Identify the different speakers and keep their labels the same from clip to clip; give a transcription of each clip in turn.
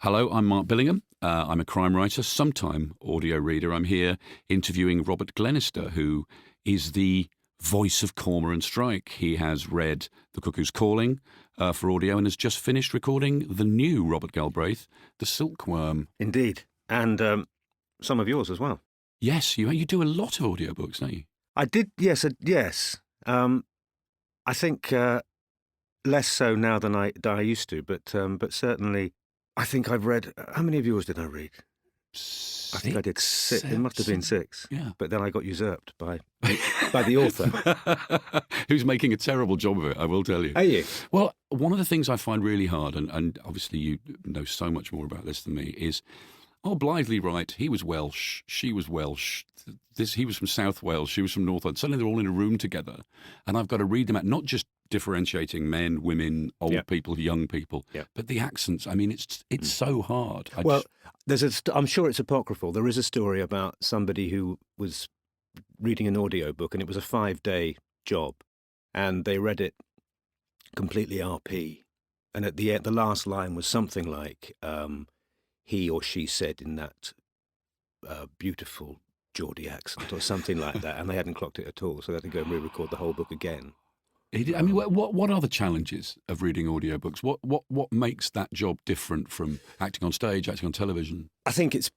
Speaker 1: Hello, I'm Mark Billingham. I'm a crime writer, sometime audio reader. I'm here interviewing Robert Glenister, who is the voice of Cormoran Strike. He has read The Cuckoo's Calling for audio and has just finished recording the new Robert Galbraith, The Silkworm.
Speaker 2: Indeed. And some of yours as well.
Speaker 1: Yes, you do a lot of audiobooks, don't you?
Speaker 2: I did, yes. I think less so now than I used to, but certainly I think I've read, how many of yours did I read? I think I did six. It must have been six.
Speaker 1: Yeah.
Speaker 2: But then I got usurped by the author.
Speaker 1: Who's making a terrible job of it, I will tell you.
Speaker 2: Are you?
Speaker 1: Well, one of the things I find really hard, and obviously you know so much more about this than me, is, blithely right, he was Welsh, she was Welsh, he was from South Wales, she was from North Wales. Suddenly they're all in a room together, and I've got to read them out, not just differentiating men, women, old people, young people, but the accents. I mean, it's so hard.
Speaker 2: I'm sure it's apocryphal. There is a story about somebody who was reading an audiobook, and it was a 5-day job, and they read it completely RP, and at the end, the last line was something like, he or she said in that beautiful Geordie accent or something like that, and they hadn't clocked it at all, so they had to go and re-record the whole book again.
Speaker 1: I mean, what are the challenges of reading audiobooks? What makes that job different from acting on stage, acting on television?
Speaker 2: I think it's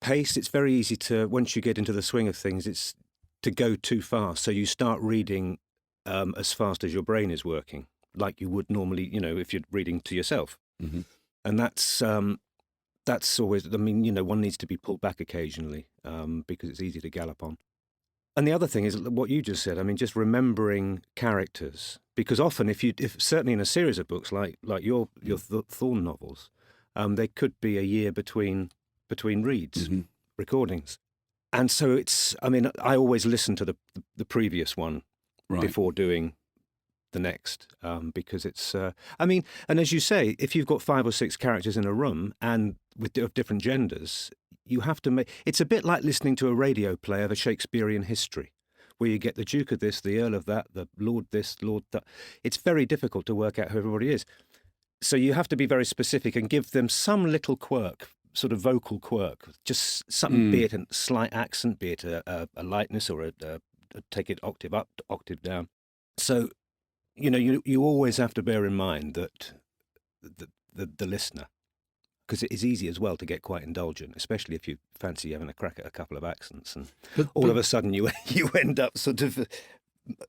Speaker 2: pace. It's very easy to, once you get into the swing of things, it's to go too fast. So you start reading as fast as your brain is working, like you would normally, if you're reading to yourself.
Speaker 1: Mm-hmm.
Speaker 2: And that's always, one needs to be pulled back occasionally because it's easy to gallop on. And the other thing is what you just said. I mean, just remembering characters, because often, if certainly in a series of books like your Thorn novels, they could be a year between reads, recordings, and so it's. I mean, I always listen to the previous one before doing the next, because it's. And as you say, if you've got 5 or 6 characters in a room and of different genders, you have to make. It's a bit like listening to a radio play of a Shakespearean history, where you get the Duke of this, the Earl of that, the Lord this, Lord that. It's very difficult to work out who everybody is. So you have to be very specific and give them some little quirk, sort of vocal quirk, just something, be it a slight accent, be it a lightness, or take it octave up, octave down. So. You always have to bear in mind that the listener, because it is easy as well to get quite indulgent, especially if you fancy having a crack at a couple of accents, and all of a sudden you end up sort of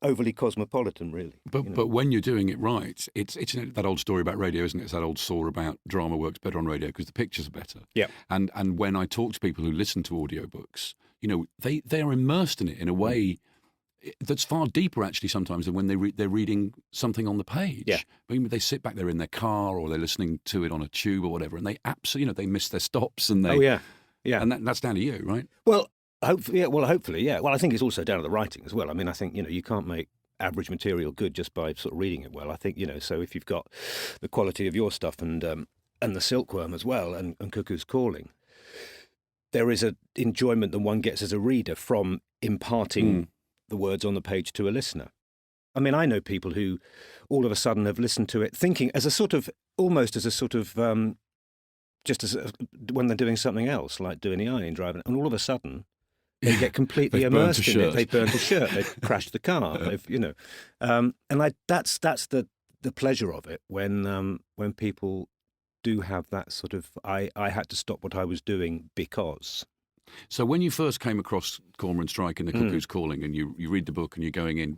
Speaker 2: overly cosmopolitan, really.
Speaker 1: But when you're doing it right, it's that old story about radio, isn't it? It's that old saw about drama works better on radio because the pictures are better.
Speaker 2: Yeah.
Speaker 1: And when I talk to people who listen to audiobooks, they are immersed in it in a way that's far deeper, actually, sometimes than when they're reading something on the page.
Speaker 2: Yeah.
Speaker 1: I mean, they sit back there in their car or they're listening to it on a tube or whatever, and they absolutely, they miss their stops and they.
Speaker 2: Oh yeah.
Speaker 1: And that's down to you, right?
Speaker 2: Well, hopefully, yeah. Well, I think it's also down to the writing as well. I mean, I think you can't make average material good just by sort of reading it well. I think so if you've got the quality of your stuff and the Silkworm as well and Cuckoo's Calling, there is an enjoyment that one gets as a reader from imparting the words on the page to a listener. I mean, I know people who all of a sudden have listened to it thinking as a sort of, almost as a sort of, just as when they're doing something else, like doing the ironing, driving, and all of a sudden they get completely immersed in it. They've burnt a shirt, they've crashed the car, and that's the pleasure of it when people do have that sort of, I had to stop what I was doing because.
Speaker 1: So when you first came across Cormoran Strike and The Cuckoo's Calling, and you read the book and you're going in,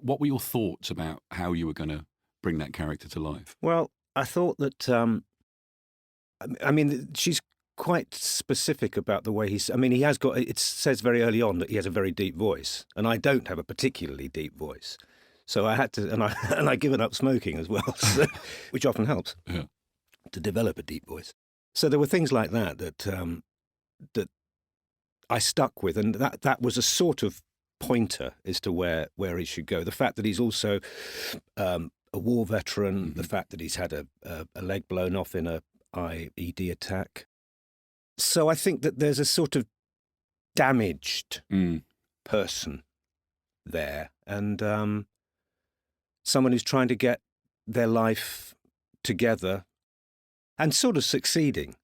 Speaker 1: what were your thoughts about how you were going to bring that character to life?
Speaker 2: Well, I thought that, she's quite specific about the way he has got, it says very early on that he has a very deep voice, and I don't have a particularly deep voice. So I had to, and I'd given up smoking as well, which often helps to develop a deep voice. So there were things like that I stuck with, and that was a sort of pointer as to where he should go. The fact that he's also a war veteran, the fact that he's had a leg blown off in a IED attack. So I think that there's a sort of damaged person there, and someone who's trying to get their life together and sort of succeeding.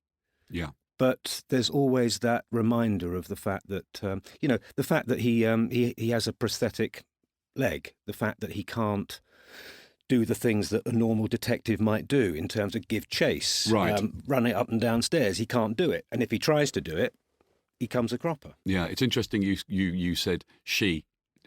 Speaker 1: Yeah.
Speaker 2: But there's always that reminder of the fact that, the fact that he has a prosthetic leg, the fact that he can't do the things that a normal detective might do in terms of give chase,
Speaker 1: Right.
Speaker 2: Run it up and down stairs. He can't do it. And if he tries to do it, he comes a cropper.
Speaker 1: Yeah, it's interesting. You said she.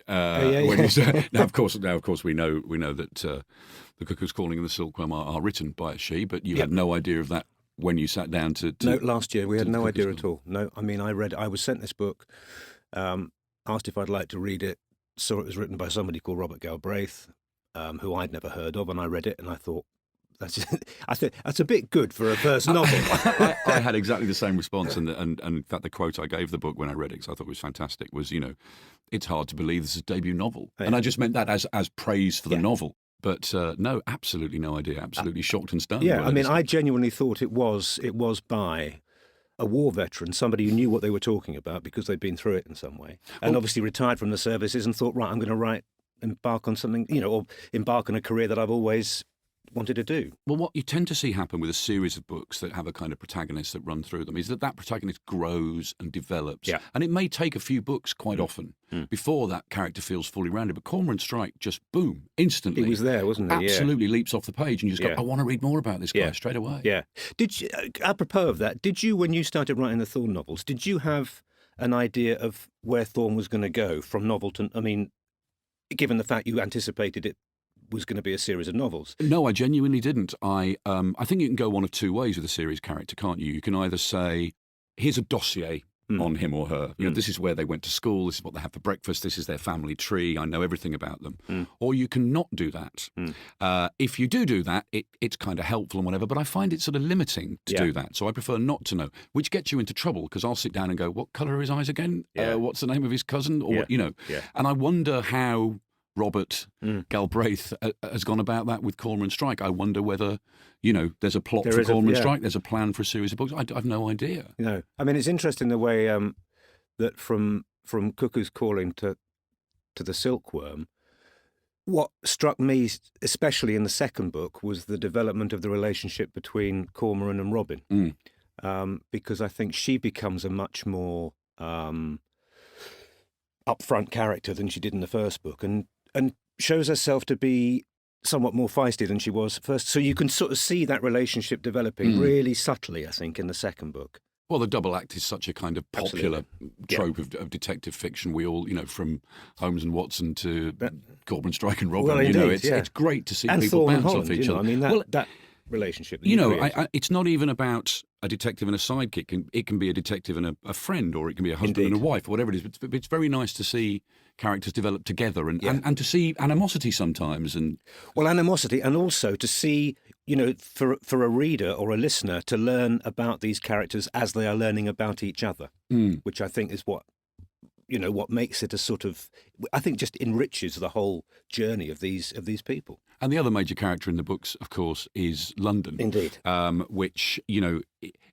Speaker 2: Yeah.
Speaker 1: When you said, now, of course, we know that the Cuckoo's Calling and the Silkworm are written by a she, but you had no idea of that when you sat down to
Speaker 2: no, last year we had no idea
Speaker 1: Cuckoo's
Speaker 2: at all. No, I mean, I was sent this book, asked if I'd like to read it, saw it was written by somebody called Robert Galbraith, who I'd never heard of, and I read it and I thought, that's a bit good for a first novel.
Speaker 1: I had exactly the same response, and in fact, the quote I gave the book when I read it, because I thought it was fantastic, was, it's hard to believe this is a debut novel.
Speaker 2: Yeah.
Speaker 1: And I just meant that as praise for the novel. But no, absolutely no idea. Absolutely shocked and stunned.
Speaker 2: Yeah, I mean, I genuinely thought it was by a war veteran, somebody who knew what they were talking about because they'd been through it in some way, and obviously retired from the services and thought, right, I'm going to embark on something, or embark on a career that I've always wanted to do.
Speaker 1: Well, what you tend to see happen with a series of books that have a kind of protagonist that run through them is that protagonist grows and develops.
Speaker 2: Yeah.
Speaker 1: And it may take a few books quite often before that character feels fully rounded. But Cormoran Strike just, boom, instantly.
Speaker 2: He was there, wasn't he?
Speaker 1: Absolutely leaps off the page and you just go, I want to read more about this guy straight away.
Speaker 2: Yeah. Did you, apropos of that, did you, when you started writing the Thorn novels, did you have an idea of where Thorn was going to go from novel to, I mean, given the fact you anticipated it was going to be a series of novels?
Speaker 1: No, I genuinely didn't. I think you can go one of two ways with a series character, can't you? You can either say, here's a dossier on him or her. This is where they went to school. This is what they have for breakfast. This is their family tree. I know everything about them. Or you can not do that. If you do that, it's kind of helpful and whatever, but I find it sort of limiting to do that. So I prefer not to know, which gets you into trouble because I'll sit down and go, what colour are his eyes again? What's the name of his cousin? Or what, And I wonder how Robert Galbraith has gone about that with Cormoran Strike. I wonder whether, there's a plot for Cormoran Strike, there's a plan for a series of books. I've no idea.
Speaker 2: No. I mean, it's interesting the way that from Cuckoo's Calling to the Silkworm, what struck me, especially in the second book, was the development of the relationship between Cormoran and Robin. Because I think she becomes a much more upfront character than she did in the first book, and shows herself to be somewhat more feisty than she was first. So you can sort of see that relationship developing really subtly, I think, in the second book.
Speaker 1: Well, the double act is such a kind of popular trope of detective fiction. We all, from Holmes and Watson to Cormoran Strike and Robin, it's great to see
Speaker 2: and
Speaker 1: people
Speaker 2: Thorne
Speaker 1: bounce
Speaker 2: Holland,
Speaker 1: off each other.
Speaker 2: I mean, that relationship.
Speaker 1: It's not even about a detective and a sidekick. It can be a detective and a friend, or it can be a husband and a wife, or whatever it is. But it's very nice to see characters develop together and to see animosity sometimes.
Speaker 2: Animosity, and also to see, for a reader or a listener to learn about these characters as they are learning about each other, which I think is what makes it a sort of, I think, just enriches the whole journey of these people.
Speaker 1: And the other major character in the books, of course, is London.
Speaker 2: Indeed.
Speaker 1: Which,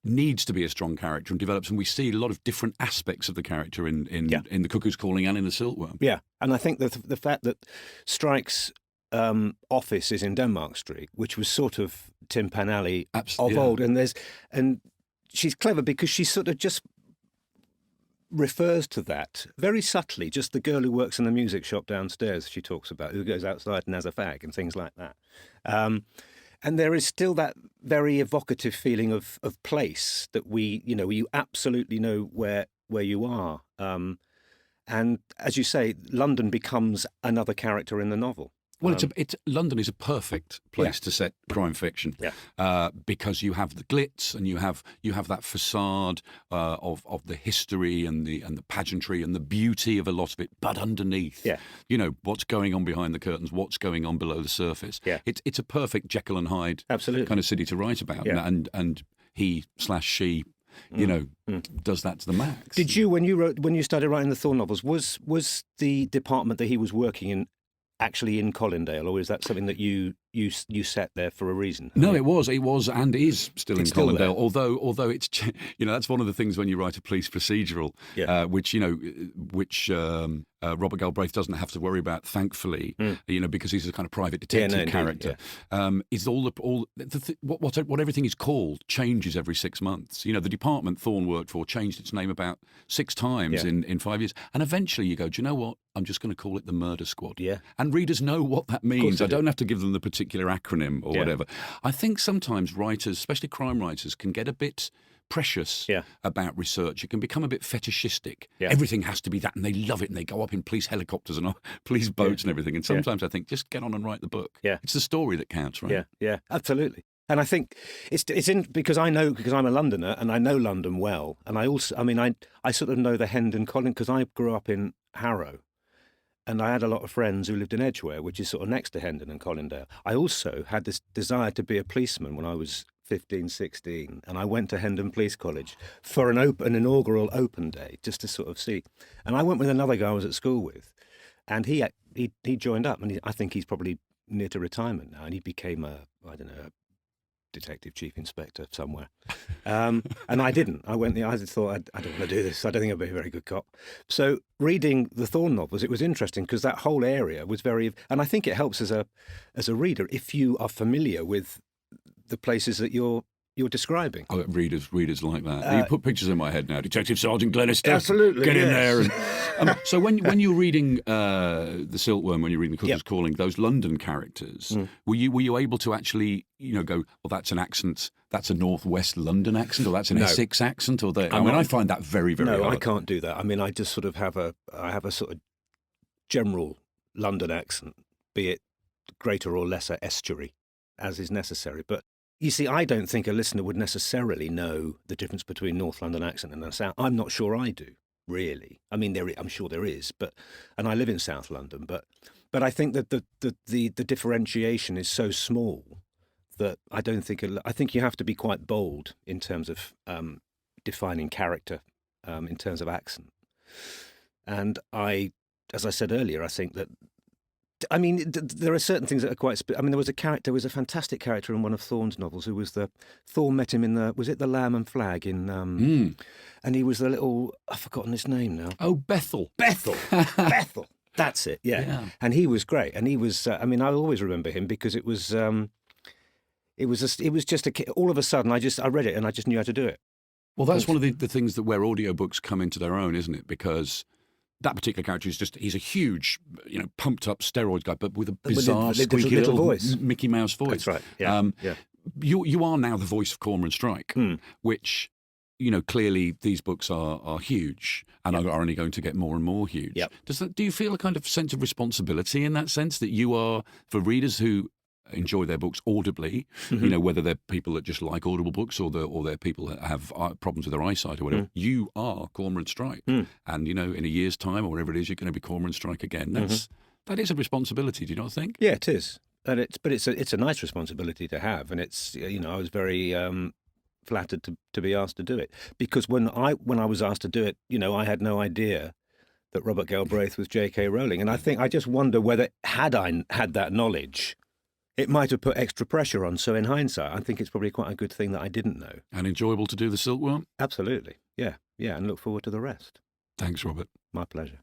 Speaker 1: needs to be a strong character and develops. And we see a lot of different aspects of the character in the Cuckoo's Calling and in the Silkworm.
Speaker 2: Yeah. And I think that the fact that Strike's office is in Denmark Street, which was sort of Tin Pan Alley of old. And she's clever because she sort of just refers to that very subtly, just the girl who works in the music shop downstairs she talks about, who goes outside and has a fag and things like that. And there is still that very evocative feeling of place that you absolutely know where you are. And as you say, London becomes another character in the novel.
Speaker 1: Well, London is a perfect place to set crime fiction, because you have the glitz and you have that facade of the history and the pageantry and the beauty of a lot of it, but underneath, what's going on behind the curtains, what's going on below the surface. Yeah. It's a perfect Jekyll and Hyde kind of city to write about, and he/she. Does that to the max.
Speaker 2: Did you, when you started writing the Thorn novels, was the department that he was working in actually in Colindale, or is that something that you you set there for a reason.
Speaker 1: No, it was, and is still in
Speaker 2: still
Speaker 1: Colindale.
Speaker 2: there.
Speaker 1: Although it's, that's one of the things when you write a police procedural,
Speaker 2: Yeah.
Speaker 1: which Robert Galbraith doesn't have to worry about, thankfully, because he's a kind of private detective character. Is what everything is called changes every 6 months. The department Thorne worked for changed its name about 6 times in 5 years, and eventually you go, do you know what? I'm just going to call it the Murder Squad.
Speaker 2: Yeah.
Speaker 1: And readers know what that means. I don't have to give them the particular acronym or whatever. I think sometimes writers, especially crime writers, can get a bit precious about research. It can become a bit fetishistic. Everything has to be that, and they love it, and they go up in police helicopters and police boats and everything. And sometimes I think, just get on and write the book. It's the story that counts, right?
Speaker 2: Yeah, absolutely. And I think it's because I'm a Londoner and I know London well, and I also, I sort of know the Hendon Colin because I grew up in Harrow. And I had a lot of friends who lived in Edgware, which is sort of next to Hendon and Colindale. I also had this desire to be a policeman when I was 15, 16, and I went to Hendon Police College for an inaugural open day, just to sort of see. And I went with another guy I was at school with, and he joined up, and I think he's probably near to retirement now, and he became a detective chief inspector somewhere. And I didn't. I thought, I don't want to do this. I don't think I'll be a very good cop. So reading the Thorne novels, it was interesting because that whole area was and I think it helps as a reader if you are familiar with the places that you're describing.
Speaker 1: Oh, readers like that. You put pictures in my head now. Detective Sergeant Glenister.
Speaker 2: Absolutely.
Speaker 1: Get in there. And, so when you're reading The Silkworm, when you're reading The Cuckoo's Calling, those London characters, were you able to actually, go, well, that's an accent, that's a northwest London accent, or that's an Essex accent, or I find that very, very hard.
Speaker 2: No, I can't do that. I just sort of have a sort of general London accent, be it greater or lesser estuary, as is necessary. But you see, I don't think a listener would necessarily know the difference between North London accent and a South. I'm not sure I do, really. I'm sure there is, and I live in South London. But I think that the differentiation is so small that I don't think. I think you have to be quite bold in terms of defining character in terms of accent. And as I said earlier, I think that. There are certain things that are quite. There was a fantastic character in one of Thorne's novels who was Thorne met him in was it the Lamb and Flag in, and he was the little, I've forgotten his name now.
Speaker 1: Oh, Bethel.
Speaker 2: Bethel. That's it. Yeah. And he was great, and he was. I always remember him because it was just all of a sudden I read it and I just knew how to do it.
Speaker 1: Well, that's one of the things where audiobooks come into their own, isn't it? Because that particular character he's a huge, pumped up steroid guy, but with a bizarre, squeaky little voice. Mickey Mouse voice.
Speaker 2: That's right. Yeah.
Speaker 1: You are now the voice of Cormoran Strike, which, clearly these books are huge and are only going to get more and more huge.
Speaker 2: Yep.
Speaker 1: Do you feel a kind of sense of responsibility in that sense that you are, for readers who enjoy their books audibly, whether they're people that just like audible books or they're people that have problems with their eyesight or whatever, you are Cormoran Strike. And, in a year's time or whatever it is, you're going to be Cormoran Strike again. That is a responsibility, do you not think?
Speaker 2: Yeah, it is. And it's a nice responsibility to have. And it's, I was very flattered to be asked to do it. Because when I was asked to do it, I had no idea that Robert Galbraith was J.K. Rowling. And I just wonder whether, had I had that knowledge, it might have put extra pressure on. So in hindsight, I think it's probably quite a good thing that I didn't know.
Speaker 1: And enjoyable to do The Silkworm?
Speaker 2: Absolutely. Yeah. And look forward to the rest.
Speaker 1: Thanks, Robert.
Speaker 2: My pleasure.